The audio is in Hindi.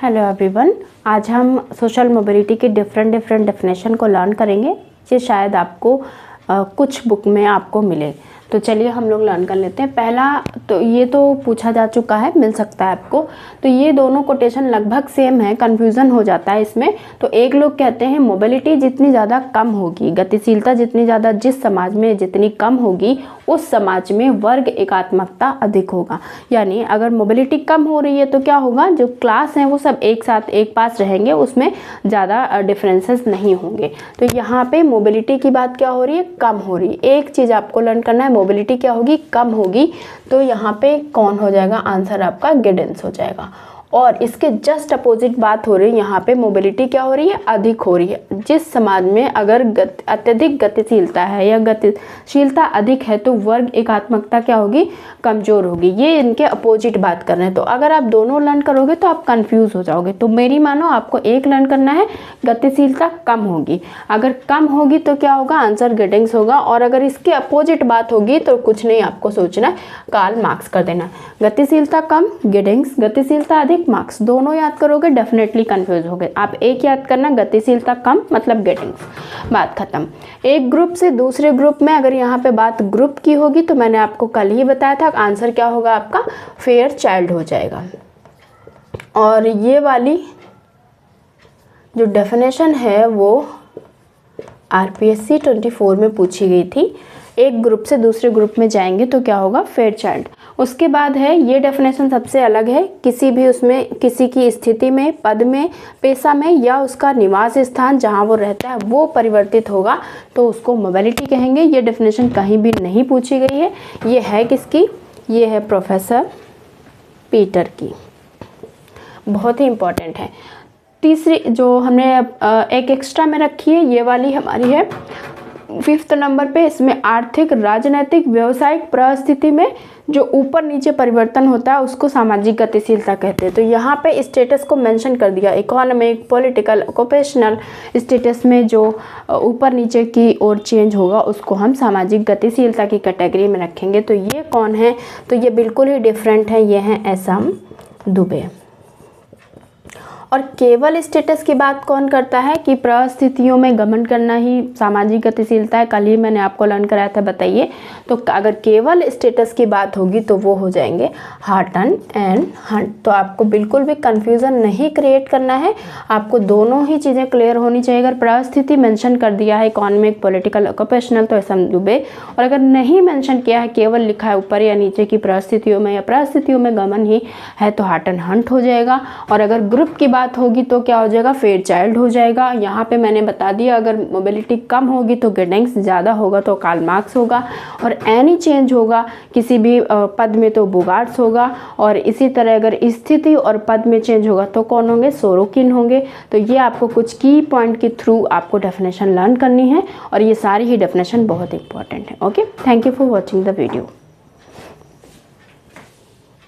हेलो एवरीवन, आज हम सोशल मोबिलिटी के डिफरेंट डेफिनेशन को लर्न करेंगे। ये शायद आपको कुछ बुक में आपको मिले, तो चलिए हम लोग लर्न कर लेते हैं। पहला तो ये तो पूछा जा चुका है, मिल सकता है आपको। तो ये दोनों कोटेशन लगभग सेम है, कन्फ्यूज़न हो जाता है इसमें। तो एक लोग कहते हैं मोबिलिटी जितनी ज़्यादा कम होगी, गतिशीलता जितनी ज़्यादा जिस समाज में जितनी कम होगी उस समाज में वर्ग एकात्मकता अधिक होगा। यानी अगर मोबिलिटी कम हो रही है तो क्या होगा, जो क्लास हैं वो सब एक साथ एक पास रहेंगे, उसमें ज़्यादा डिफरेंसेस नहीं होंगे। तो यहाँ पे मोबिलिटी की बात क्या हो रही है, कम हो रही है। एक चीज़ आपको लर्न करना है, मोबिलिटी क्या होगी, कम होगी। तो यहाँ पे कौन हो जाएगा, आंसर आपका गिडेंस हो जाएगा। और इसके जस्ट अपोजिट बात हो रही है, यहाँ पे मोबिलिटी क्या हो रही है, अधिक हो रही है। जिस समाज में अगर अत्यधिक गतिशीलता है या गतिशीलता अधिक है तो वर्ग एकात्मकता क्या होगी, कमज़ोर होगी। ये इनके अपोजिट बात कर रहे हैं। तो अगर आप दोनों लर्न करोगे तो आप कंफ्यूज हो जाओगे। तो मेरी मानो आपको एक लर्न करना है, गतिशीलता कम होगी। अगर कम होगी तो क्या होगा, आंसर गिडेंस होगा। और अगर इसके अपोजिट बात होगी तो कुछ नहीं आपको सोचना है, कार्ल मार्क्स कर देना। गतिशीलता कम गिडेंस, गतिशीलता अधिक मार्क्स। दोनों याद करोगे डेफिनेटली कंफ्यूज होगे। आप एक याद करना, गतिशीलता कम मतलब गिडेंस, बात खत्म। एक ग्रुप से दूसरे ग्रुप में, अगर यहाँ पे बात ग्रुप की होगी तो मैंने आपको कल ही बताया था, आंसर क्या होगा आपका, फेयर चाइल्ड हो जाएगा। और ये वाली जो डेफिनेशन है वो आरपीएससी 24 में पूछी गई थी। एक ग्रुप से दूसरे ग्रुप में जाएंगे तो क्या होगा, फेयर चाइल्ड। उसके बाद है ये डेफिनेशन सबसे अलग है, किसी भी उसमें किसी की स्थिति में, पद में, पेशा में या उसका निवास स्थान जहाँ वो रहता है वो परिवर्तित होगा तो उसको मोबिलिटी कहेंगे। ये डेफिनेशन कहीं भी नहीं पूछी गई है। ये है किसकी, ये है प्रोफेसर पीटर की, बहुत ही इम्पोर्टेंट है। तीसरी जो हमने एक एक्स्ट्रा में रखी है, ये वाली हमारी है 5th नंबर पे। इसमें आर्थिक, राजनीतिक, व्यावसायिक परिस्थिति में जो ऊपर नीचे परिवर्तन होता है उसको सामाजिक गतिशीलता कहते हैं। तो यहाँ पे स्टेटस को मेंशन कर दिया, इकोनॉमिक, पॉलिटिकल, ऑक्यूपेशनल स्टेटस में जो ऊपर नीचे की ओर चेंज होगा उसको हम सामाजिक गतिशीलता की कैटेगरी में रखेंगे। तो ये कौन है, तो ये बिल्कुल ही डिफरेंट है, ये हैं एसएम दुबे। और केवल स्टेटस की बात कौन करता है कि परिस्थितियों में गमन करना ही सामाजिक गतिशीलता है, कल ही मैंने आपको लर्न कराया था, बताइए। तो अगर केवल स्टेटस की बात होगी तो वो हो जाएंगे हार्टन एंड हंट। तो आपको बिल्कुल भी कंफ्यूजन नहीं क्रिएट करना है, आपको दोनों ही चीज़ें क्लियर होनी चाहिए। अगर परिस्थिति मेंशन कर दिया है, इकोनॉमिक, पॉलिटिकल, ऑक्यूपेशनल, तो एसएम दुबे। और अगर नहीं मेंशन किया है, केवल लिखा है ऊपर या नीचे की परिस्थितियों में या परिस्थितियों में गमन ही है तो हार्टन हंट हो जाएगा। और अगर ग्रुप की बात होगी तो क्या हो जाएगा, फेयर चाइल्ड हो जाएगा। यहाँ पे मैंने बता दिया, अगर मोबिलिटी कम होगी तो गिडेंस, ज़्यादा होगा तो कार्ल मार्क्स होगा। और एनी चेंज होगा किसी भी पद में तो बोगार्ट्स होगा। और इसी तरह अगर स्थिति और पद में चेंज होगा तो कौन होंगे, सोरोकिन होंगे। तो ये आपको कुछ की पॉइंट के थ्रू आपको डेफिनेशन लर्न करनी है और ये सारी ही डेफिनेशन बहुत इंपॉर्टेंट है। Okay, thank you for watching the video.